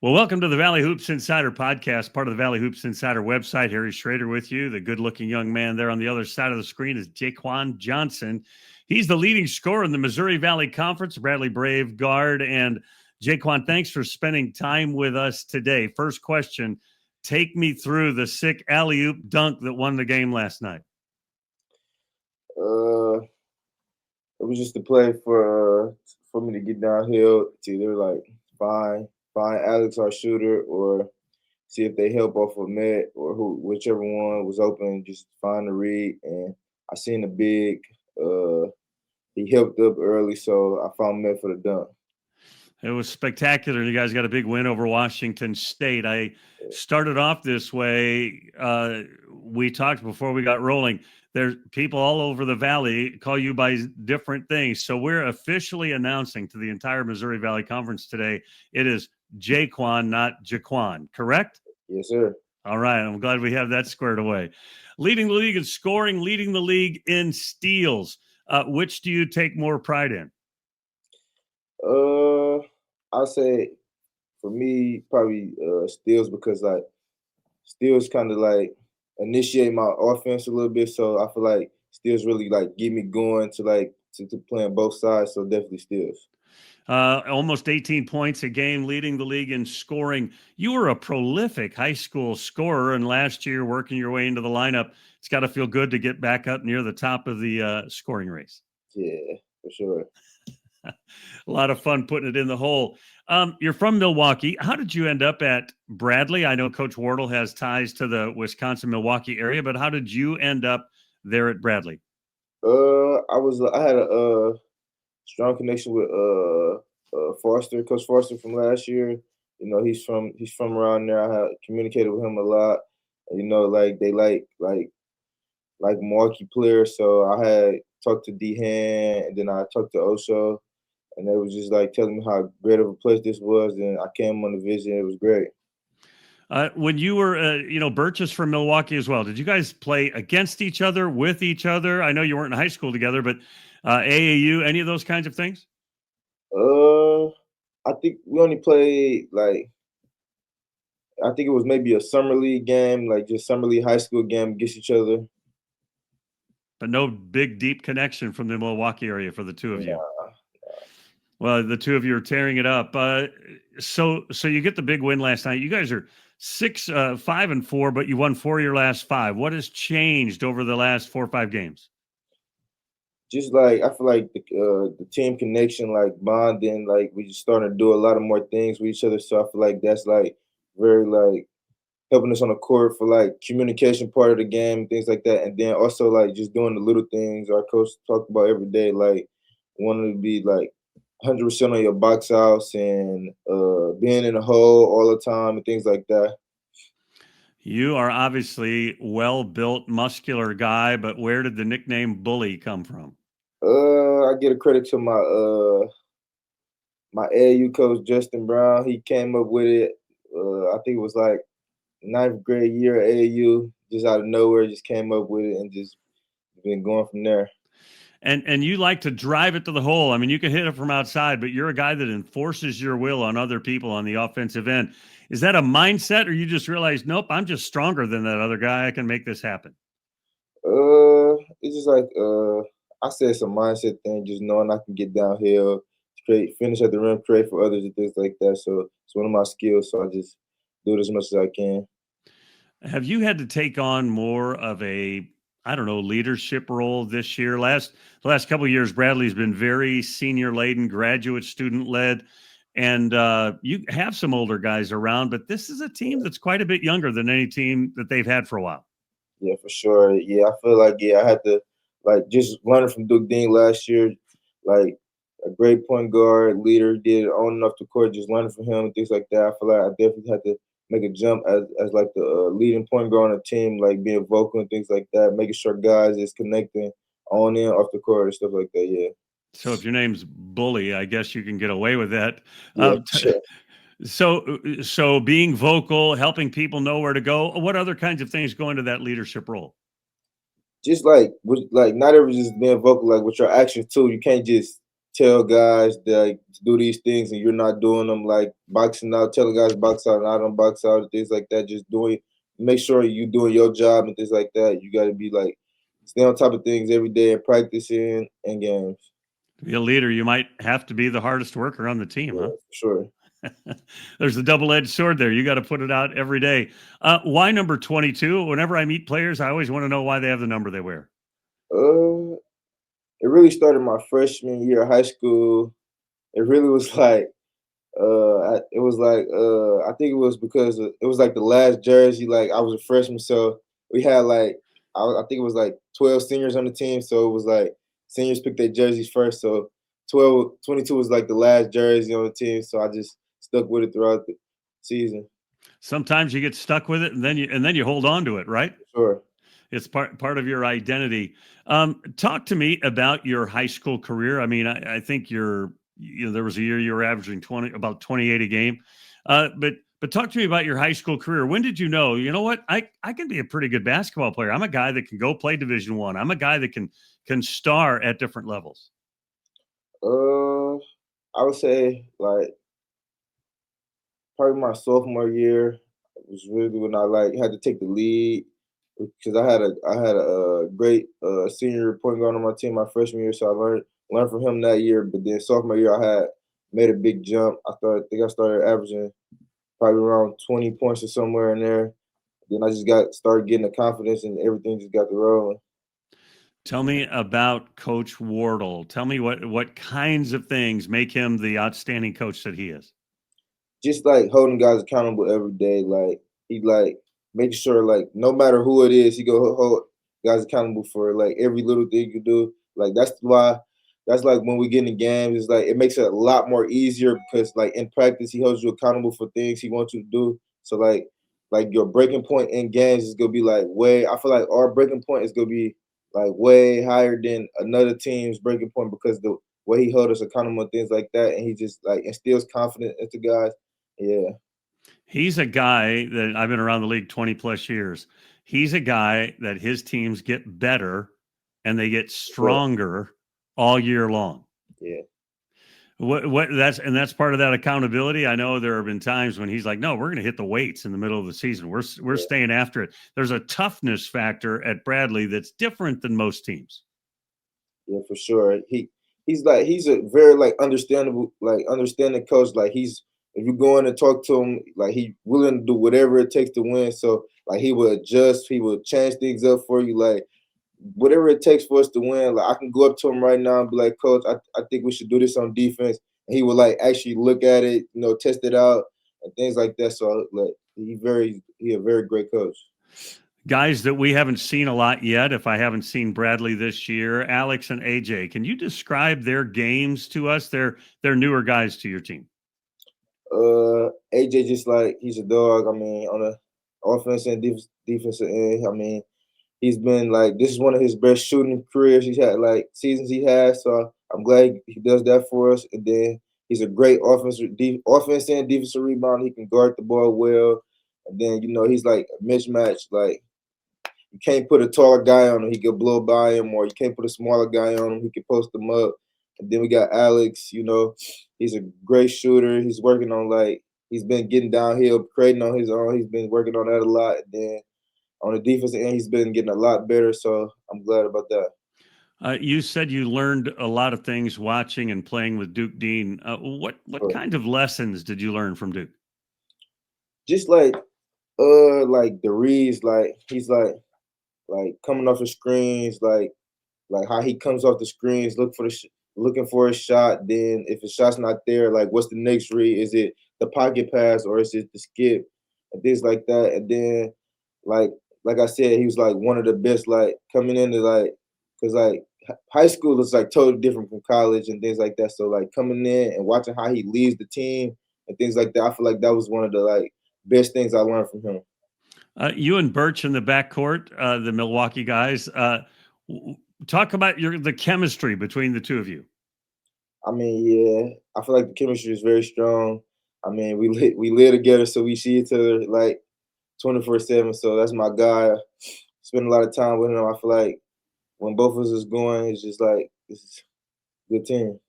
Well, welcome to the Valley Hoops Insider podcast, part of the Valley Hoops Insider website. Harry Schroeder with you. The good-looking young man there on the other side of the screen is Jaquan Johnson. He's the leading scorer in the Missouri Valley Conference, Bradley Brave guard. And Jaquan, thanks for spending time with us today. First question, take me through the sick alley-oop dunk that won the game last night. It was just a play for me to get downhill to either like find Alex or Schroeder or see if they help off of Met or whichever one was open, just find the read. And I seen the big he helped up early, so I found Met for the dunk. It was spectacular. You guys got a big win over Washington State. I started off this way. We talked before we got rolling. There's people all over the Valley call you by different things. So we're officially announcing to the entire Missouri Valley Conference today, it is Jaquan, not Jaquan, correct? Yes, sir. All right. I'm glad we have that squared away. Leading the league in scoring, leading the league in steals. Which do you take more pride in? I'll say for me probably steals because like steals kind of like initiate my offense a little bit. So I feel like steals really like get me going to playing both sides. So definitely steals. Almost 18 points a game, leading the league in scoring. You were a prolific high school scorer, and last year working your way into the lineup, it's got to feel good to get back up near the top of the scoring race. Yeah, for sure. A lot of fun putting it in the hole. You're from Milwaukee. How did you end up at Bradley? I know Coach Wardle has ties to the Wisconsin-Milwaukee area, but how did you end up there at Bradley? I had a strong connection with Foster, Coach Foster from last year. You know, he's from around there. I had communicated with him a lot. You know, like they like Milwaukee players. So I had talked to D-Han, and then I talked to Osho, and they was just like telling me how great of a place this was. And I came on the visit. It was great. When you were, Birch is from Milwaukee as well. Did you guys play against each other, with each other? I know you weren't in high school together, but AAU, any of those kinds of things? Uh, I think we only played like I think it was maybe a summer league game, like just summer league high school game against each other. But no big, deep connection from the Milwaukee area for the two of you. Nah. Well, the two of you are tearing it up. So you get the big win last night. You guys are 5-4, but you won 4 of your last 5. What has changed over the last 4 or 5 games? Just like I feel like the team connection, like bonding, like we just starting to do a lot of more things with each other. So I feel like that's like very like helping us on the court for like communication part of the game, things like that. And then also like just doing the little things our coach talked about every day, like wanting to be like 100% on your box house and being in the hole all the time and things like that. You are obviously well-built, muscular guy, but where did the nickname Bully come from? I get a credit to my AAU coach Justin Brown. He came up with it. I think it was like ninth grade year at AAU, just out of nowhere, just came up with it and just been going from there. And you like to drive it to the hole. I mean, you can hit it from outside, but you're a guy that enforces your will on other people on the offensive end. Is that a mindset, or you just realize, nope, I'm just stronger than that other guy. I can make this happen? It's just like I said, it's a mindset thing. Just knowing I can get downhill, create, finish at the rim, create for others and things like that. So it's one of my skills. So I just do it as much as I can. Have you had to take on more of a, I don't know, leadership role this year? The last couple of years, Bradley's been very senior laden, graduate student led, and you have some older guys around, but this is a team that's quite a bit younger than any team that they've had for a while. Yeah, for sure. Yeah, I feel like I had to like just learning from Duke Dean last year, like a great point guard, leader, did owning up the court, just learning from him and things like that. I feel like I definitely had to make a jump as like the leading point guard on the team, like being vocal and things like that, making sure guys is connecting on in off the court and stuff like that. Yeah. So if your name's Bully, I guess you can get away with that. Yeah, sure. So being vocal, helping people know where to go. What other kinds of things go into that leadership role? Just like not ever just being vocal, like with your actions too. You can't just tell guys that like, to do these things and you're not doing them, like boxing out, telling guys box out and I don't box out and things like that. Just doing, make sure you doing your job and things like that. You got to be like stay on top of things every day and practicing and games. To be a leader, you might have to be the hardest worker on the team, Yeah, huh? for sure. There's a double-edged sword there. You got to put it out every day. Why number 22? Whenever I meat players, I always want to know why they have the number they wear. Uh, it really started my freshman year of high school. It really was like it was like I think it was because it was like the last jersey. Like I was a freshman, so we had like I think it was like 12 seniors on the team. So it was like seniors picked their jerseys first. So 22 was like the last jersey on the team. So I just stuck with it throughout the season. Sometimes you get stuck with it, and then you hold on to it, right? Sure. It's part of your identity. Talk to me about your high school career. I mean, I think there was a year you were averaging about 28 a game. But talk to me about your high school career. When did you know? You know what? I can be a pretty good basketball player. I'm a guy that can go play Division One. I'm a guy that can star at different levels. Uh, I would say like probably my sophomore year was really when I like had to take the lead because I had a great senior point guard on my team my freshman year, so I learned from him that year. But then sophomore year, I had made a big jump. I think I started averaging probably around 20 points or somewhere in there. Then I just got started getting the confidence and everything just got to rolling. Tell me about Coach Wardle. Tell me what kinds of things make him the outstanding coach that he is. Just like holding guys accountable every day. Like he like making sure like no matter who it is, he go hold guys accountable for like every little thing you do. Like that's why that's like when we get in games, it's like it makes it a lot more easier because like in practice he holds you accountable for things he wants you to do. So like your breaking point in games is gonna be like way I feel like our breaking point is gonna be like way higher than another team's breaking point because the way he held us accountable and things like that and he just like instills confidence into guys. Yeah, He's a guy that I've been around the league 20 plus years. He's a guy that his teams get better and they get sure. stronger all year long. Yeah, That's part of that accountability. I know there have been times when he's like, "No, we're going to hit the weights in the middle of the season. We're yeah, staying after it." There's a toughness factor at Bradley that's different than most teams. yeah, for sure. He's a very like understandable, like understanding coach. Like he's if you go in and talk to him, like he willing to do whatever it takes to win. So like he will adjust, he will change things up for you. Like whatever it takes for us to win. Like I can go up to him right now and be like, Coach, I think we should do this on defense. And he would like actually look at it, test it out and things like that. So like he a very great coach. Guys that we haven't seen a lot yet, if I haven't seen Bradley this year, Alex and AJ, can you describe their games to us? They're newer guys to your team. AJ just like he's a dog. I mean, on the offense and defensive end, I mean, he's been like this is one of his best shooting careers he's had, like seasons he has. So I'm glad he does that for us. And then he's a great offense and defensive rebound. He can guard the ball well. And then he's like a mismatch. Like you can't put a taller guy on him, he could blow by him, or you can't put a smaller guy on him, he could post him up. And then we got Alex, he's a great shooter. He's working on like he's been getting downhill, creating on his own. He's been working on that a lot. And then on the defensive end, he's been getting a lot better. So I'm glad about that. You said you learned a lot of things watching and playing with Duke Dean. What Sure. kind of lessons did you learn from Duke? Just like the reads, like he's like coming off the screens, like how he comes off the screens, looking for a shot. Then if a shot's not there, like what's the next read? Is it the pocket pass or is it the skip and things like that? And then like like I said, he was like one of the best, like coming into like because like high school is like totally different from college and things like that. So like coming in and watching how he leads the team and things like that, I feel like that was one of the like best things I learned from him. You and Birch in the backcourt, the Milwaukee guys. Talk about the chemistry between the two of you. I mean, yeah, I feel like the chemistry is very strong. I mean, we live together, so we see each other like 24/7. So that's my guy. Spend a lot of time with him. I feel like when both of us is going, it's just like it's a good team.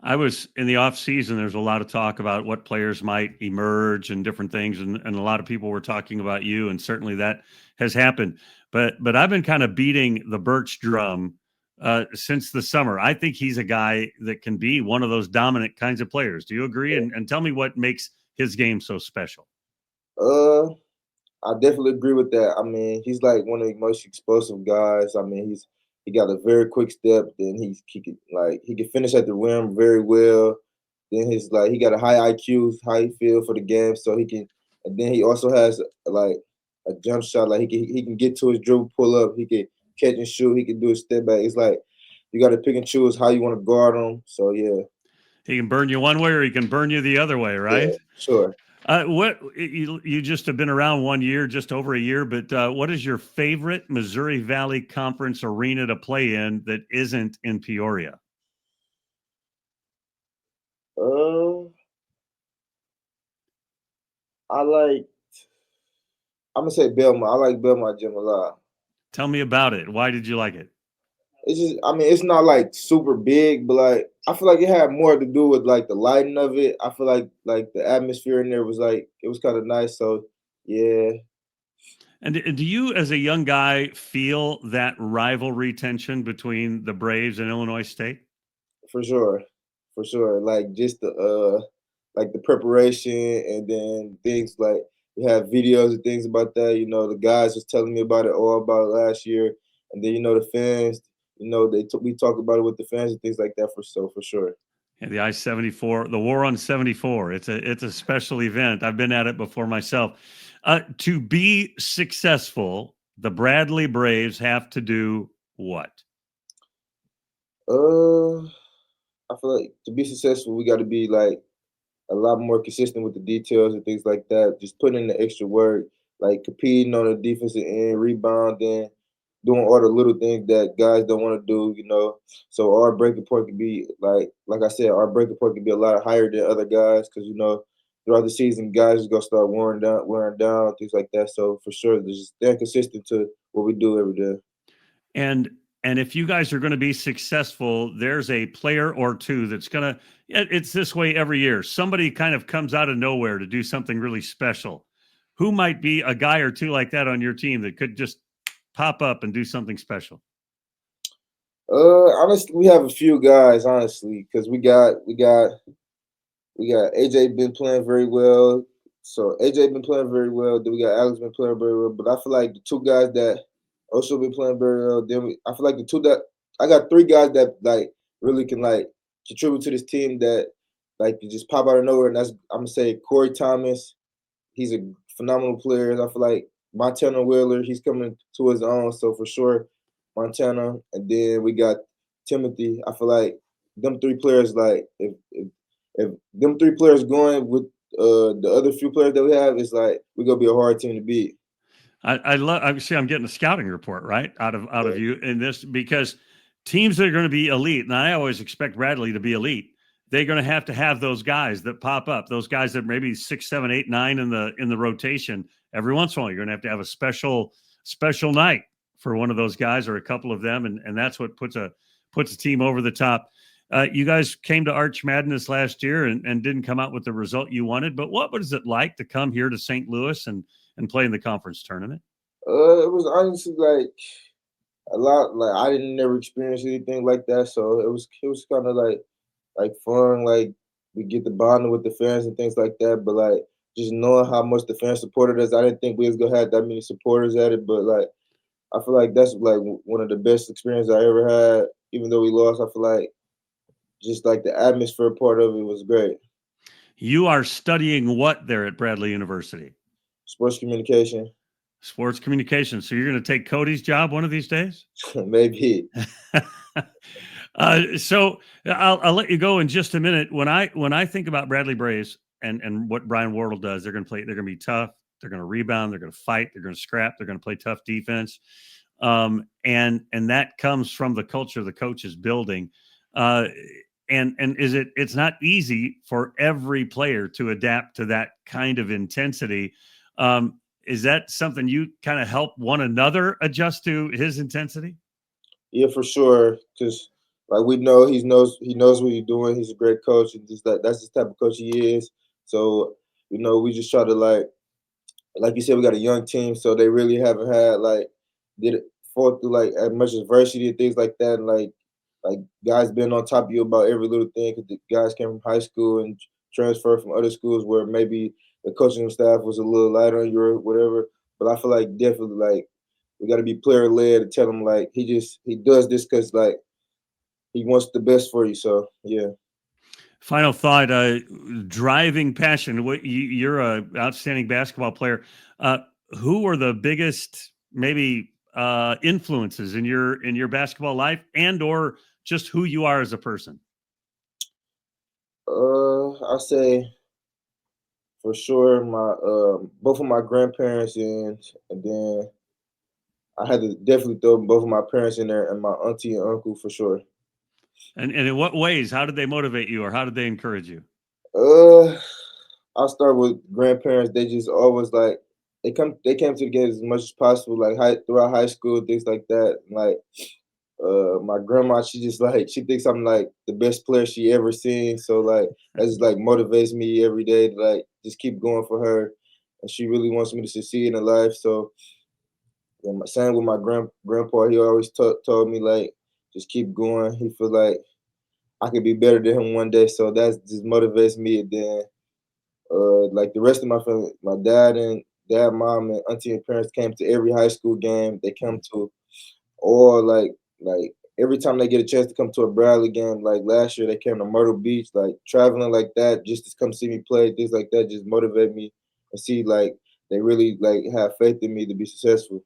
I was in the off season. There's a lot of talk about what players might emerge and different things, and a lot of people were talking about you, and certainly that has happened. But I've been kind of beating the Birch drum since the summer. I think he's a guy that can be one of those dominant kinds of players. Do you agree? Yeah. And tell me what makes his game so special. Uh, I definitely agree with that. I mean, he's like one of the most explosive guys. I mean, he got a very quick step. Then he can finish at the rim very well. Then he got a high IQ, high feel for the game, so he can. And then he also has like a jump shot. Like he can get to his dribble, pull up. He can catch and shoot. He can do a step back. It's like you got to pick and choose how you want to guard him. So yeah, He can burn you one way, or he can burn you the other way, yeah, right? sure. What you just have been around 1 year, just over a year, but what is your favorite Missouri Valley Conference arena to play in that isn't in Peoria? Uh, I like. I'm gonna say Belmont. I like Belmont Gym a lot. Tell me about it. Why did you like it? It's just, I mean, it's not like super big, but like I feel like it had more to do with like the lighting of it. I feel like the atmosphere in there was like it was kind of nice. So yeah, And do you, as a young guy, feel that rivalry tension between the Braves and Illinois State? for sure, for sure. Like just the preparation and then things like we have videos and things about that. You know, the guys was telling me about it all about last year, and then the fans. We talk about it with the fans and things like that for sure. Yeah, the I-74, the War on 74. It's a special event. I've been at it before myself. To be successful, the Bradley Braves have to do what? Uh, I feel like to be successful, we got to be like a lot more consistent with the details and things like that. Just putting in the extra work, like competing on the defensive end, rebounding, doing all the little things that guys don't want to do. So our breaking point could be like I said, our breaking point could be a lot higher than other guys because throughout the season, guys is gonna start wearing down, things like that. So for sure, just staying consistent to what we do every day. And and if you guys are going to be successful, there's a player or two that's going to it's this way every year. Somebody kind of comes out of nowhere to do something really special. Who might be a guy or two like that on your team that could just pop up and do something special? Honestly, we have a few guys, honestly, because we got AJ been playing very well. So AJ been playing very well. Then we got Alex been playing very well. But I feel like the two guys that also been playing very well. I feel like the two that I got three guys that like really can like contribute to this team that like you just pop out of nowhere. And that's I'm gonna say Corey Thomas. He's a phenomenal player. I feel like Montana Wheeler. He's coming to his own. So for sure, Montana. And then we got Timothy. I feel like them three players like if them three players going with the other few players that we have, it's like we're gonna be a hard team to beat. I love. I see. I'm getting a scouting report right out of you in this because teams that are going to be elite, and I always expect Bradley to be elite. They're going to have those guys that pop up, those guys that maybe 6, 7, 8, 9 in the rotation. Every once in a while, you're going to have a special night for one of those guys or a couple of them, and that's what puts a team over the top. You guys came to Arch Madness last year and didn't come out with the result you wanted. But what was it like to come here to St. Louis and play in the conference tournament? It was honestly like a lot. Like I didn't never experience anything like that, so it was kind of like fun. Like we get the bonding with the fans and things like that. But like just knowing how much the fans supported us, I didn't think we was gonna have that many supporters at it. But like I feel like that's like one of the best experiences I ever had. Even though we lost, I feel like just like the atmosphere part of it was great. You are studying what there at Bradley University? Sports communication, Sports communication. So you're going to take Cody's job one of these days? maybe. So I'll let you go in just a minute. When I think about Bradley Braves and what Brian Wardle does, they're going to play. They're going to be tough. They're going to rebound. They're going to fight. They're going to scrap. They're going to play tough defense. And that comes from the culture the coach is building. Uh, and it's not easy for every player to adapt to that kind of intensity. Is that something you kind of help one another adjust to his intensity? Yeah, for sure. Because like he knows what he's doing. He's a great coach, and just that's the type of coach he is. So we just try to like you said, we got a young team, so they really haven't had did it fought through like as much adversity and things like that. And like guys been on top of you about every little thing because the guys came from high school and transferred from other schools where maybe the coaching staff was a little light on you or whatever. But I feel like definitely like we got to be player led to tell him like he does this because like he wants the best for you. So yeah. Final thought, driving passion. You're a outstanding basketball player. Uh, who are the biggest maybe influences in your basketball life, and or just who you are as a person? I say for sure my both of my grandparents and then I had to definitely throw both of my parents in there and my auntie and uncle for sure. And in what ways? How did they motivate you, or how did they encourage you? Uh, I'll start with grandparents. They just always like they came together as much as possible, like throughout high school, things like that. Like my grandma, she just like she thinks I'm like the best player she ever seen. So like that just like motivates me every day to like just keep going for her. And she really wants me to succeed in life. So yeah, same with my grandpa, he always told me like just keep going. He feel like I could be better than him one day. So that just motivates me. And then like the rest of my family, my dad, mom, and auntie and parents came to every high school game. They come to all like every time they get a chance to come to a Bradley game. Like last year, they came to Myrtle Beach, like traveling like that just to come see me play. Things like that just motivate me and see like they really like have faith in me to be successful.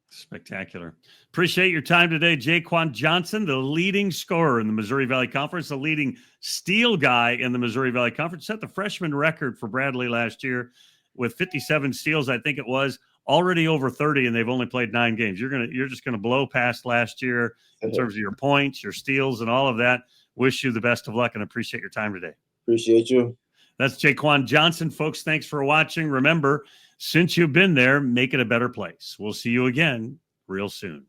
Spectacular. Appreciate your time today, Jaquan Johnson, the leading scorer in the Missouri Valley Conference, the leading steal guy in the Missouri Valley Conference, set the freshman record for Bradley last year with 57 steals, I think it was, already over 30, and they've only played 9 games. You're just gonna blow past last year in terms of your points, your steals, and all of that. Wish you the best of luck and appreciate your time today. Appreciate you. That's Jaquan Johnson, folks. Thanks for watching. Remember, since you've been there, make it a better place. We'll see you again real soon.